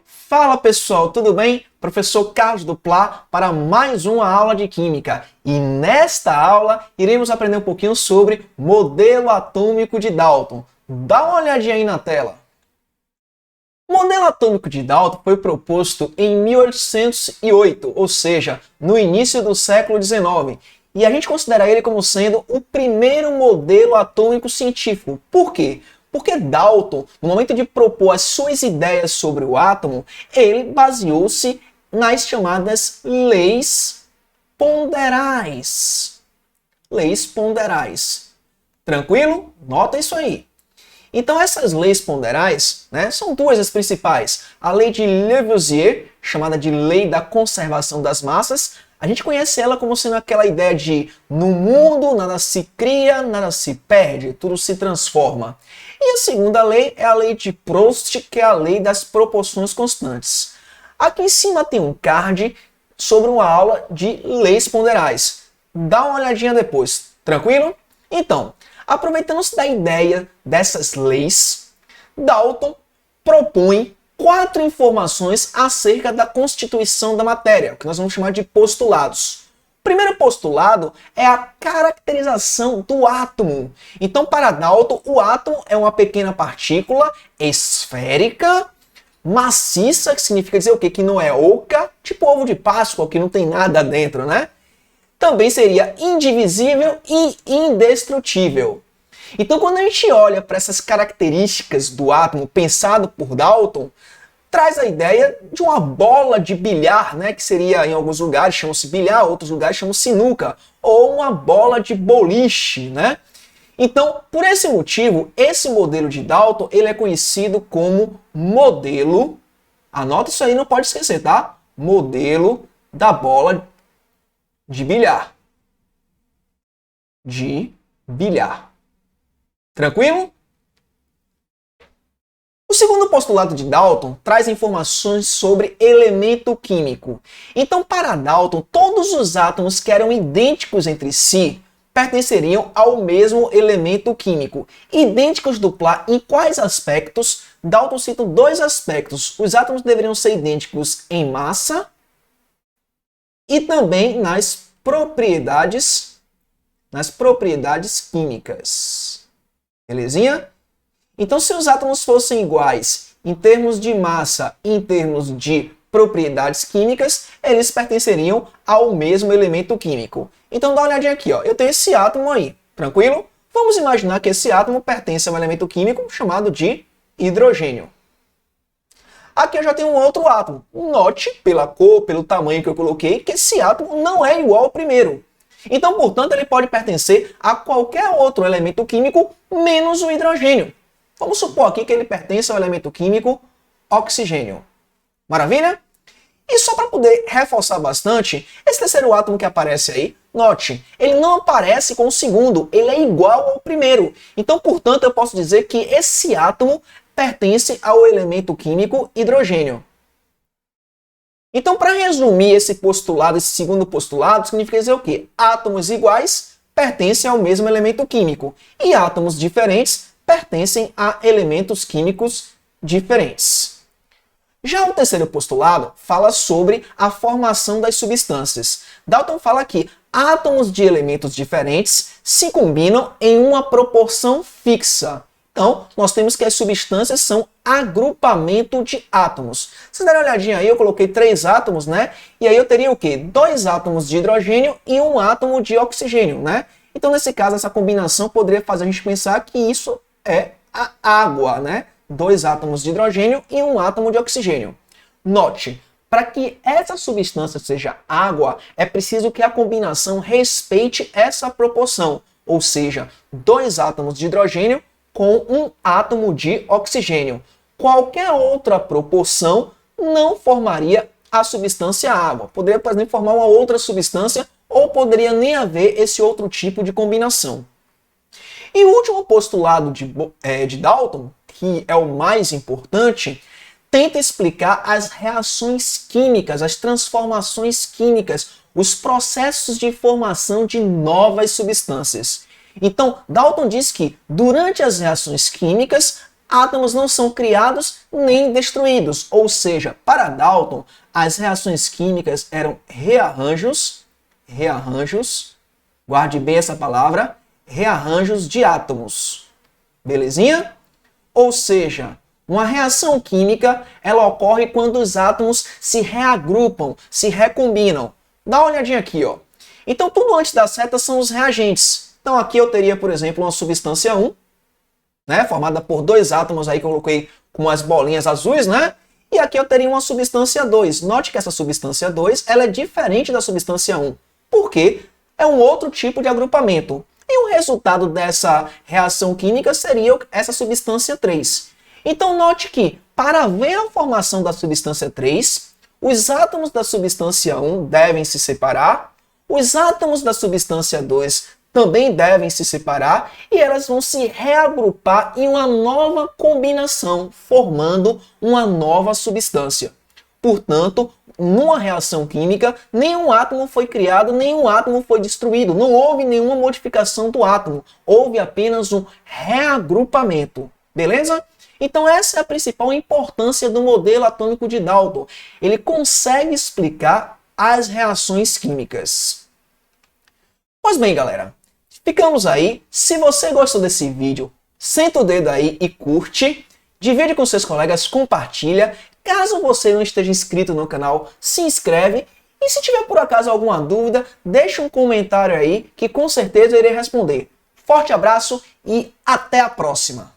Fala pessoal, tudo bem? Professor Carlos Duplá para mais uma aula de Química. E nesta aula iremos aprender um pouquinho sobre modelo atômico de Dalton. Dá uma olhadinha aí na tela. O modelo atômico de Dalton foi proposto em 1808, ou seja, no início do século XIX. E a gente considera ele como sendo o primeiro modelo atômico científico. Por quê? Porque Dalton, no momento de propor as suas ideias sobre o átomo, ele baseou-se nas chamadas leis ponderais. Leis ponderais. Tranquilo? Nota isso aí. Então essas leis ponderais, são duas as principais. A lei de Lavoisier, chamada de lei da conservação das massas, a gente conhece ela como sendo aquela ideia de no mundo nada se cria, nada se perde, tudo se transforma. E a segunda lei é a lei de Proust, que é a lei das proporções constantes. Aqui em cima tem um card sobre uma aula de leis ponderais. Dá uma olhadinha depois, tranquilo? Então, aproveitando-se da ideia dessas leis, Dalton propõe 4 informações acerca da constituição da matéria, que nós vamos chamar de postulados. O primeiro postulado é a caracterização do átomo. Então, para Dalton, o átomo é uma pequena partícula esférica, maciça, que significa dizer o quê? Que não é oca, tipo ovo de Páscoa, que não tem nada dentro, né? Também seria indivisível e indestrutível. Então, quando a gente olha para essas características do átomo pensado por Dalton, traz a ideia de uma bola de bilhar, que seria, em alguns lugares, chama-se bilhar, outros lugares chamam sinuca, ou uma bola de boliche, Então, por esse motivo, esse modelo de Dalton, ele é conhecido como modelo, anota isso aí, não pode esquecer, tá? Modelo da bola de bilhar. De bilhar. Tranquilo? O segundo postulado de Dalton traz informações sobre elemento químico. Então, para Dalton, todos os átomos que eram idênticos entre si pertenceriam ao mesmo elemento químico. Idênticos Duplá em quais aspectos? Dalton cita 2 aspectos. Os átomos deveriam ser idênticos em massa e também nas propriedades químicas. Belezinha? Então, se os átomos fossem iguais em termos de massa e em termos de propriedades químicas, eles pertenceriam ao mesmo elemento químico. Então, dá uma olhadinha aqui, ó. Eu tenho esse átomo aí, tranquilo? Vamos imaginar que esse átomo pertence a um elemento químico chamado de hidrogênio. Aqui eu já tenho um outro átomo. Note, pela cor, pelo tamanho que eu coloquei, que esse átomo não é igual ao primeiro. Então, portanto, ele pode pertencer a qualquer outro elemento químico menos o hidrogênio. Vamos supor aqui que ele pertence ao elemento químico oxigênio. Maravilha? E só para poder reforçar bastante, esse terceiro átomo que aparece aí, note, ele não aparece com o segundo, ele é igual ao primeiro. Então, portanto, eu posso dizer que esse átomo pertence ao elemento químico hidrogênio. Então, para resumir esse postulado, esse segundo postulado, significa dizer o quê? Átomos iguais pertencem ao mesmo elemento químico e átomos diferentes pertencem a elementos químicos diferentes. Já o terceiro postulado fala sobre a formação das substâncias. Dalton fala que átomos de elementos diferentes se combinam em uma proporção fixa. Então, nós temos que as substâncias são agrupamento de átomos. Se der uma olhadinha aí, eu coloquei 3 átomos, E aí eu teria o quê? 2 átomos de hidrogênio e 1 átomo de oxigênio, Então, nesse caso, essa combinação poderia fazer a gente pensar que isso é a água, 2 átomos de hidrogênio e 1 átomo de oxigênio. Note, para que essa substância seja água, é preciso que a combinação respeite essa proporção, ou seja, 2 átomos de hidrogênio com 1 átomo de oxigênio. Qualquer outra proporção não formaria a substância água. Poderia, por exemplo, formar uma outra substância ou poderia nem haver esse outro tipo de combinação. E o último postulado de Dalton, que é o mais importante, tenta explicar as reações químicas, as transformações químicas, os processos de formação de novas substâncias. Então, Dalton diz que durante as reações químicas, átomos não são criados nem destruídos. Ou seja, para Dalton, as reações químicas eram rearranjos, guarde bem essa palavra, rearranjos de átomos. Belezinha? Ou seja, uma reação química, ela ocorre quando os átomos se reagrupam, se recombinam. Dá uma olhadinha aqui, ó. Então, tudo antes das setas são os reagentes. Então, aqui eu teria, por exemplo, uma substância 1, né, formada por dois átomos aí que eu coloquei com as bolinhas azuis, né? E aqui eu teria uma substância 2. Note que essa substância 2, ela é diferente da substância 1. Por quê? É um outro tipo de agrupamento. E o resultado dessa reação química seria essa substância 3. Então, note que, para haver a formação da substância 3, os átomos da substância 1 devem se separar, os átomos da substância 2 também devem se separar e elas vão se reagrupar em uma nova combinação, formando uma nova substância. Portanto, numa reação química, nenhum átomo foi criado, nenhum átomo foi destruído. Não houve nenhuma modificação do átomo. Houve apenas um reagrupamento. Beleza? Então essa é a principal importância do modelo atômico de Dalton. Ele consegue explicar as reações químicas. Pois bem, galera. Ficamos aí. Se você gostou desse vídeo, senta o dedo aí e curte. Divide com seus colegas, compartilha. Caso você não esteja inscrito no canal, se inscreve. E se tiver por acaso alguma dúvida, deixa um comentário aí que com certeza eu irei responder. Forte abraço e até a próxima!